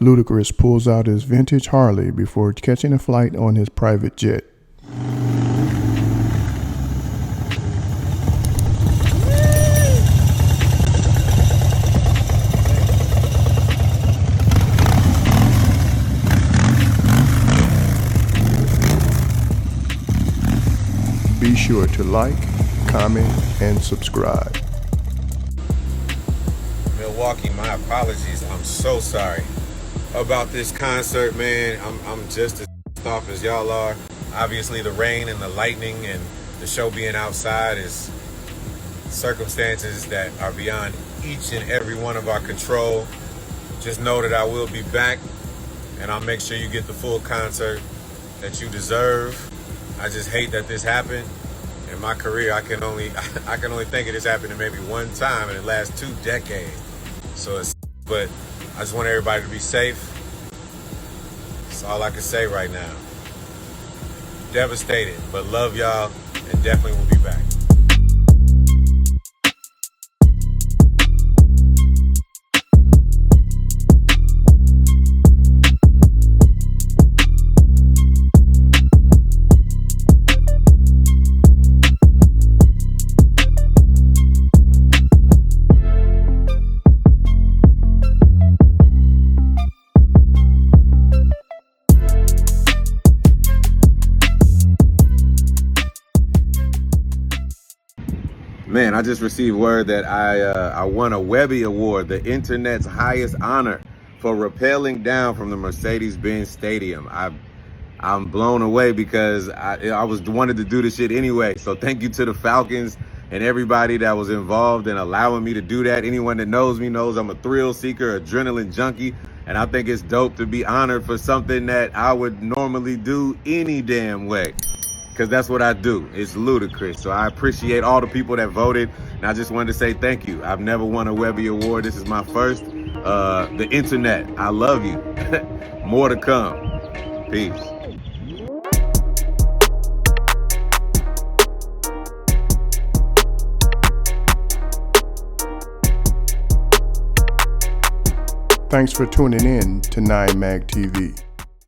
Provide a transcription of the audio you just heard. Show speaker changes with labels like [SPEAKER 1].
[SPEAKER 1] Ludacris pulls out his vintage Harley before catching a flight on his private jet. Be sure to like, comment, and subscribe.
[SPEAKER 2] Milwaukee, my apologies. I'm so sorry about this concert, man. I'm just as off as y'all are. Obviously, the rain and the lightning and the show being outside is circumstances that are beyond each and every one of our control. Just know that I will be back, and I'll make sure you get the full concert that you deserve. I just hate that this happened. In my career, I can only think of this happening maybe one time in the last 2 decades. But I just want everybody to be safe. That's all I can say right now. Devastated, but love y'all, and definitely will be back. Man, I just received word that I won a Webby Award, the internet's highest honor, for rappelling down from the Mercedes-Benz Stadium. I'm blown away because I wanted to do this shit anyway. So thank you to the Falcons and everybody that was involved in allowing me to do that. Anyone that knows me knows I'm a thrill seeker, adrenaline junkie, and I think it's dope to be honored for something that I would normally do any damn way. Because that's what I do. It's Ludacris. So I appreciate all the people that voted. And I just wanted to say thank you. I've never won a Webby Award. This is my first. The internet, I love you. More to come. Peace.
[SPEAKER 1] Thanks for tuning in to 9 Mag TV.